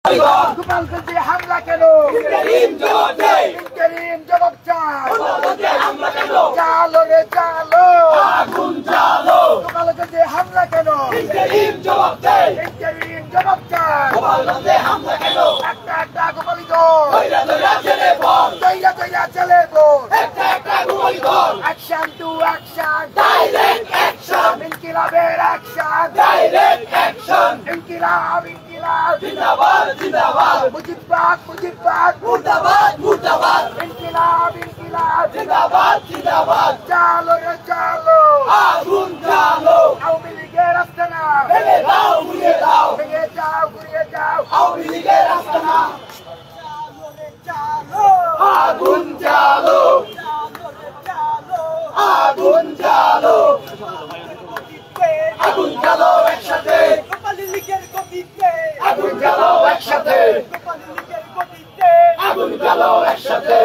গোপালগঞ্জে হামলা কেন? ইন্টারিম জবাব চাই। চালো রে চালো, গোপালগঞ্জে হামলা কেন? ইন্টারিম জবাব চাই। একটা একটা গোপালী দল তৈরা চলে বল। Action to action, direct action, ইনকিলাবের অ্যাকশন, ডাইরেক্ট অ্যাকশন, ইনকিলাব জিন্দাবাদ জিন্দাবাদ, মুজিবাদ মুর্দাবাদ মুর্দাবাদ, ইনকিলাব জিন্দাবাদ জিন্দাবাদ। চালো রে চালো, আগুন চালো, আওয়ামী লীগের আস্তানা ভেঙে দাও ঘুরিয়ে দাও, ভেঙে যাও ঘুরিয়ে যাও, আওয়ামী লীগের আস্তানা। চালো রে চালো, আগুন চালো, আগুন চালো, আগুন চালো একসাথে, গোপালী লীগের গতিতে, আগুন চালো একসাথে, গোপালী লীগের গতিতে, আগুন চালো একসাথে।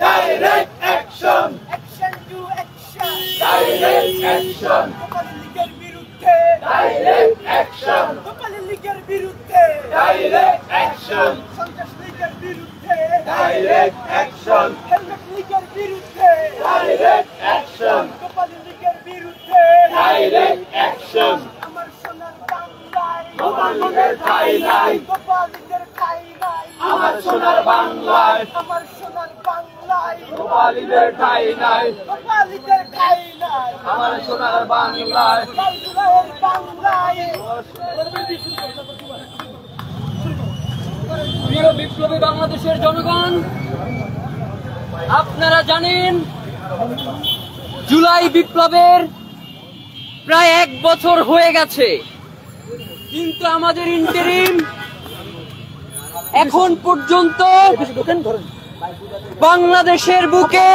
Direct action, action to action, direct action, গোপালী লীগের বিরুদ্ধে, ডাইরেক্ট অ্যাকশন, গোপালী লীগের বিরুদ্ধে, ডাইরেক্ট অ্যাকশন, সন্ত্রাস লীগের বিরুদ্ধে, ডাইরেক্ট অ্যাকশন, হেলমেট লীগের বিরুদ্ধে, ডাইরেক্ট অ্যাকশন, গোপালী লীগের বিরুদ্ধে, ডাইরেক্ট অ্যাকশন। আমার সোনার বাংলায় গোপালীদের ঠাঁই নাই, গোপালীদের ঠাঁই নাই, আমার সোনার বাংলায়, আমার সোনার বাংলায় গোপালীদের ঠাঁই নাই, গোপালীদের ঠাঁই নাই, আমার সোনার বাংলায়, বাংলায়। প্রিয় বিপ্লবী বাংলাদেশের জনগণ, আপনারা জানেন জুলাই বিপ্লবের প্রায় 1 বছর হয়ে গেছে, কিন্তু আমাদের ইন্টারিম এখন পর্যন্ত বাংলাদেশের বুকে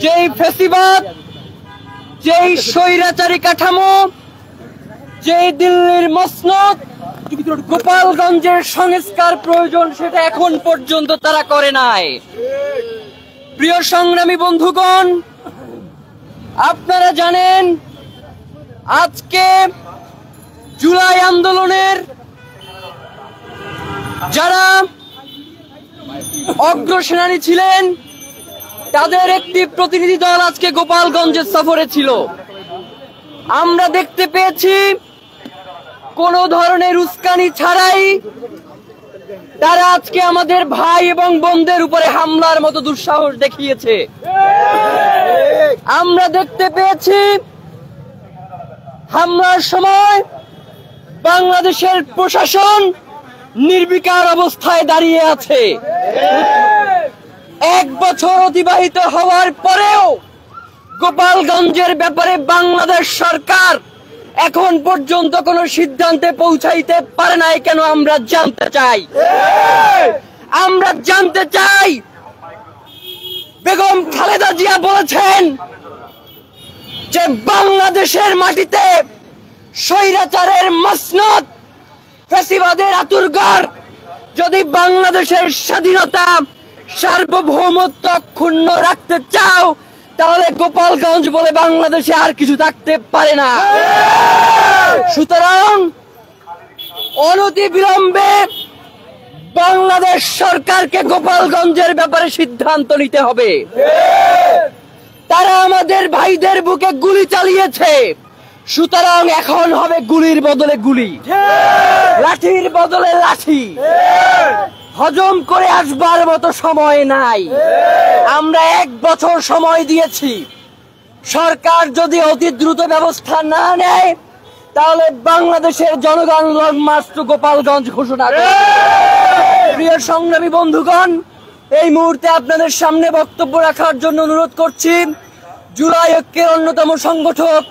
যেই ফ্যাসিবাদ, যেই স্বৈরাচারী কাঠামো, যেই দিল্লির মসনদ, গোপালগঞ্জের সংস্কার প্রয়োজন, সেটা এখন পর্যন্ত তারা করে নাই। প্রিয় সংগ্রামী বন্ধুগণ, আপনারা জানেন আজকে জুলাই আন্দোলনের যারা অগ্রসেনানী ছিলেন তাদের একটি প্রতিনিধি দল আজকে গোপালগঞ্জের সফরে ছিল। আমরা দেখতে পেয়েছি কোন ধরনের উস্কানি ছাড়াই তারা আজকে আমাদের ভাই এবং বোনদের উপরে হামলার মতো দুঃসাহস দেখিয়েছে। আমরা দেখতে পেয়েছি হামলার সময় বাংলাদেশের প্রশাসন নির্বিকার অবস্থায় দাঁড়িয়ে আছে। 1 বছর অতিবাহিত হওয়ার পরেও গোপালগঞ্জের ব্যাপারে বাংলাদেশ সরকার এখন পর্যন্ত কোন সিদ্ধান্তে পৌঁছাইতে পারে নাই কেন আমরা জানতে চাই। আমরা জানতে চাই, বেগম খালেদা জিয়া বলেছেন যে বাংলাদেশের মাটিতে স্বৈরাচারের মসনদ, ফ্যাসিবাদের আতুরঘর, যদি বাংলাদেশের স্বাধীনতা সার্বভৌমত্ব ক্ষুণ্ণ রাখতে চাও তাহলে গোপালগঞ্জ বলে বাংলাদেশে আর কিছু থাকতে পারে না। সুতরাং অনতি বিলম্বে বাংলাদেশ সরকারকে গোপালগঞ্জের ব্যাপারে সিদ্ধান্ত নিতে হবে। তারা আমাদের ভাইদের বুকে গুলি চালিয়েছে, সুতরাং এখন হবে গুলির বদলে গুলি, লাঠির বদলে লাঠি। হজম করে আসবার মতো সময় নাই। আমরা 1 বছর সময় দিয়েছি। সরকার যদি অতি দ্রুত ব্যবস্থা না নেয় তাহলে বাংলাদেশের জনগণ লং মার্চ টু গোপালগঞ্জ ঘোষণা করে। প্রিয় সংগ্রামী বন্ধুগণ, এই মুহূর্তে আপনাদের সামনে বক্তব্য রাখার জন্য অনুরোধ করছি জুলাই ঐক্যের অন্যতম সংগঠক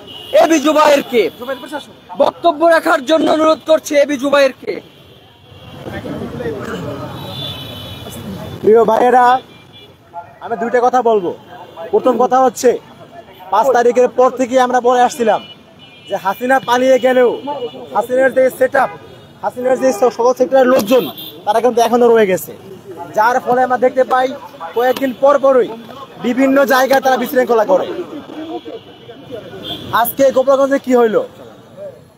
এবি জুবায়েরকে। বক্তব্য রাখার জন্য অনুরোধ করছি এবি জুবায়েরকে। প্রিয় ভাইয়েরা, আমি 2টা কথা বলবো। প্রথম কথা হচ্ছে 5 তারিখের পর থেকে আমরা বলে আসছিলাম যে হাসিনা পালিয়ে গেলেও হাসিনার যে সেটআপ, হাসিনার যে সকল সেক্টরের লোকজন তারা কিন্তু এখনো রয়ে গেছে, যার ফলে আমরা দেখতে পাই কয়েকদিন পর পরই বিভিন্ন জায়গায় তারা বিশৃঙ্খলা করে। আজকে গোপালগঞ্জে কি হইলো?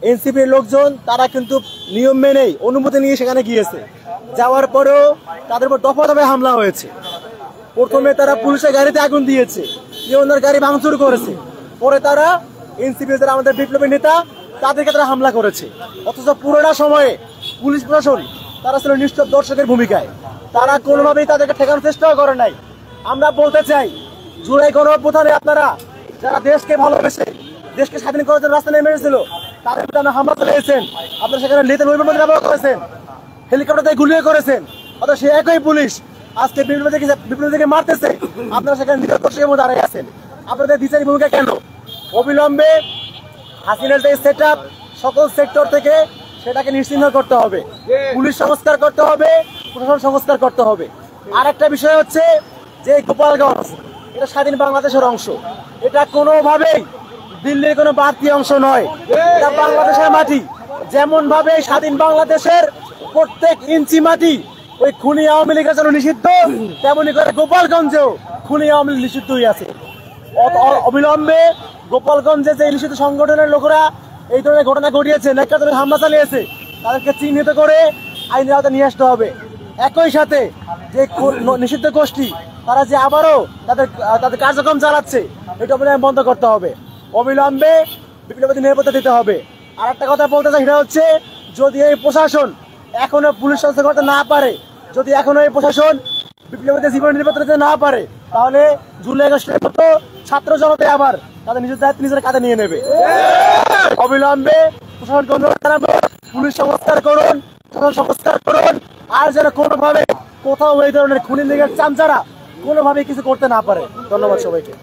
এনসিপির লোকজন তারা কিন্তু নিয়ম মেনেই অনুমতি নিয়ে সেখানে গিয়েছে। যাওয়ার পরেও তাদের উপর দফা দফায় হামলা হয়েছে। প্রথমে তারা পুলিশের গাড়িতে আগুন দিয়েছে, ওনার গাড়ি ভাঙচুর করেছে। পরে তারা এনসিপির যারা আমাদের বিপ্লবী নেতা তাদেরকে তারা হামলা করেছে। অথচ পুরোটা সময়ে পুলিশ প্রশাসন তারা ছিল নিষ্ঠুর দর্শকের ভূমিকায়। তারা কোনোভাবেই তাদেরকে ঠেকানোর চেষ্টাও করে নাই। আমরা বলতে চাই, জুলাই গণঅভ্যুত্থানে আপনারা যারা দেশকে ভালোবেসে দেশকে স্বাধীন করার জন্য রাস্তা নেমে এসেছিল তাদের প্রতি আপনারা হামলা চালিয়েছেন। আপনারা সেখানে লেতের বৈমাত্র ব্যবহার করেছেন, হেলিকপ্টার দিয়ে গুলিয়ে করেছেন। অথচ সে একই পুলিশ আজকে বিপ্লবীদেরকে মারতেছে, আপনারা সেখানে নিরপেক্ষের মধ্যে দাঁড়িয়ে আছেন। আপনাদের দ্বিচারী ভূমিকা কেন? অবিলম্বে হাসিনার যে সেট আপ সকল সেক্টর থেকে সেটাকে নিশ্চিহ্ন করতে হবে, পুলিশ সংস্কার করতে হবে, প্রশাসন সংস্কার করতে হবে। আর একটা বিষয় হচ্ছে যে গোপালগঞ্জ এটা স্বাধীন বাংলাদেশের অংশ, এটা কোনোভাবেই দিল্লির কোনো বাড়তি অংশ নয়, এটা বাংলাদেশের মাটি। যেমন ভাবে স্বাধীন বাংলাদেশের প্রত্যেক ইঞ্চি মাটি ওই খুনি আওয়ামী লীগের জন্য নিষিদ্ধ, তেমনি করে গোপালগঞ্জেও খুনি আওয়ামী লীগ নিষিদ্ধই আছে। অবিলম্বে গোপালগঞ্জে যে নিষিদ্ধ সংগঠনের লোকেরা এই ধরনের ঘটনা ঘটিয়েছে, নেকাজনের হামলা চালিয়েছে, তাদেরকে চিহ্নিত করে আইনের আওতায় নিয়ে আসতে হবে। একই সাথে যে নিষিদ্ধ গোষ্ঠী তারা যে আবারও তাদের কার্যক্রম চালাচ্ছে, এটা বন্ধ করতে হবে। অবিলম্বে বিপ্লবী নিরাপত্তা দিতে হবে। আর একটা কথা বলতে চাই, সেটা হচ্ছে যদি এই প্রশাসন এখনো পুলিশ সংস্কার করতে না পারে, যদি এখনো এই প্রশাসন বিপ্লবীদের জীবন নিরাপত্তা দিতে না পারে, তাহলে জুলাই আগস্টের মতো ছাত্র জনতা আবার তাদের নিজের দায়িত্ব নিজের কাঁধে নিয়ে নেবে। অবিলম্বে প্রশাসনকে অনুরোধ জানাবো, পুলিশ সংস্কার করুন, সংস্কার করুন। আর যেন কোনোভাবে কোথাও এই ধরনের খুনি লীগের চামচারা কোনোভাবে কিছু করতে না পারে। ধন্যবাদ সবাইকে।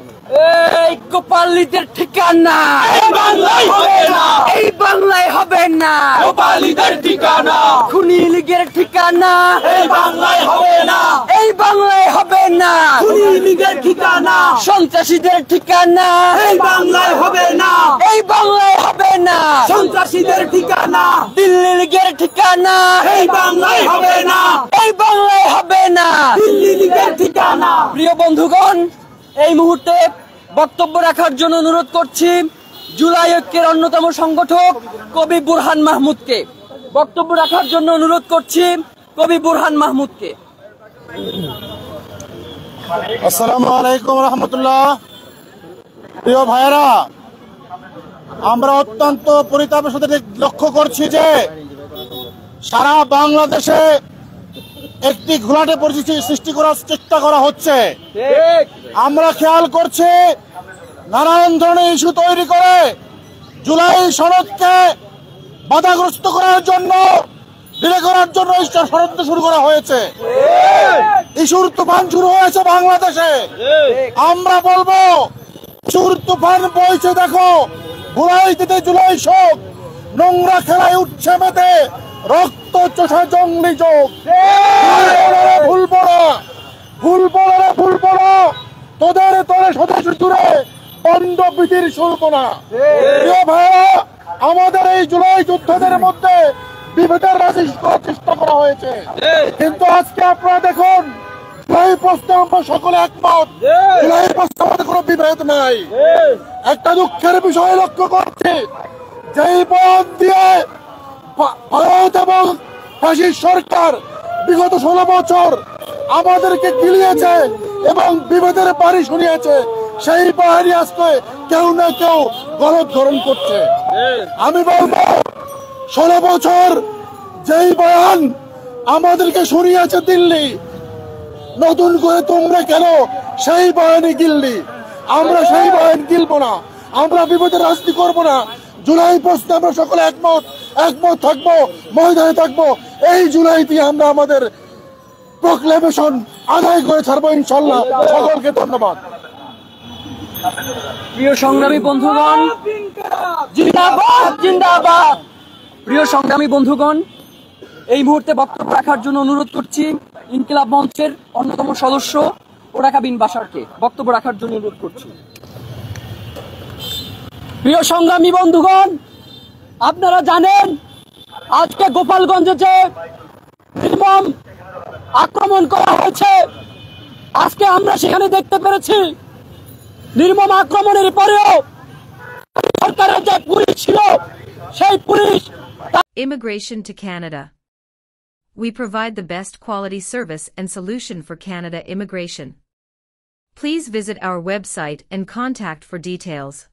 এই গোপালীদের ঠিকানা এই বাংলায় হবে না, এই বাংলায় হবে না, গোপালীদের ঠিকানা খুনি লীগের ঠিকানা এই বাংলায় হবে না, এই বাংলায় হবে না, খুনি লীগের ঠিকানা সন্ত্রাসীদের ঠিকানা এই বাংলায় হবে না, এই বাংলায় হবে না, সন্ত্রাসীদের ঠিকানা দিল্লি লীগের ঠিকানা এই বাংলায় হবে না, এই বাংলায় হবে না। দিল্লি লীগের ঠিকানা। প্রিয় বন্ধুগণ, এই মুহূর্তে বক্তব্য রাখার জন্য অনুরোধ করছি জুলাই ঐক্যের অন্যতম সংগঠক কবি বুরহান মাহমুদকে। বক্তব্য রাখার জন্য অনুরোধ করছি কবি বুরহান মাহমুদকে। আসসালামু আলাইকুম রহমতুল্লাহ। প্রিয় ভাইয়েরা, আমরা অত্যন্ত পরিতাপের সাথে লক্ষ্য করছি যে সারা বাংলাদেশে একটি ঘোলাটে পরিস্থিতি সৃষ্টি করার চেষ্টা করা হচ্ছে। আমরা খেয়াল করছি নানান ধরনের ইস্যু তৈরি করে জুলাই সনদকে বাধাগ্রস্ত করার জন্য, ডিলে করার জন্য ষড়যন্ত্র শুরু করা হয়েছে। ইস্যুর তুফান শুরু হয়েছে বাংলাদেশে। আমরা বলবো ইস্যুর তুফান বইছে, দেখো ভুলাইতে জুলাই শোক, নোংরা খেলায় উঠছে মেতে রক্ত চোষা জঙ্গলি যোগ। ভুলবো না, ভুলবো না, ভুলবো না, তোদের তোরে সদস্য জুড়ে বন্ড বিধির শুল্ক না। প্রিয় ভাইয়া, আমাদের এই জুলাই যুদ্ধদের মধ্যে বিভেদের রাজনীতি করার চেষ্টা করা হয়েছে, কিন্তু আজকে আপনারা দেখুন জুলাই প্রশ্নে আমরা সকলে একমত। জুলাই প্রশ্নে আমাদের কোনো বিভেদ নাই। একটা দুঃখের বিষয় লক্ষ্য করছি, যেই বয়ান দিয়ে ভারত এবং ফাঁসির সরকার বিগত 16 বছর আমাদেরকে গিলিয়েছে এবং বিভেদের বাড়ি শুনিয়েছে, সেই বাহিনী আজকে কেউ না কেউ গলত গ্রহণ করছে। আমি বলবো 16 বছর যেই বয়ান আমাদেরকে শুনিয়েছে দিল্লি, নতুন করে তোমরা কেন সেই বয়ানে গিললি? আমরা সেই বয়ান গিলবো না, আমরা বিভেদের রাজনীতি করবো না। জুলাই প্রশ্নে আমরা সকলে একমত থাকবো, ময়দানে থাকবো। এই জুলাই দিয়ে আমরা আমাদের প্রক্লেমেশন আদায় করে ছাড়বো ইনশাল্লাহ। সকলকে ধন্যবাদ। প্রিয় সংগ্রামী বন্ধুগণ, জিন্দাবাদ জিন্দাবাদ। প্রিয় সংগ্রামী বন্ধুগণ, এই মুহূর্তে বক্তব্য রাখার জন্য অনুরোধ করছি ইনকিলাব মঞ্চের অন্যতম সদস্য ওরাকা বিন বাশারকে। বক্তব্য রাখার জন্য অনুরোধ করছি। প্রিয় সংগ্রামী বন্ধুগণ, আপনারা জানেন আজকে গোপালগঞ্জে যে নির্মম আক্রমণ করা হয়েছে, আজকে আমরা সেখানে দেখতে পেরেছি নির্মম আক্রমণের পরেও সরকারের যে পুলিশ ছিল সেই police Immigration to Canada. We provide the best quality service and solution for Canada immigration. Please visit our website and contact for details.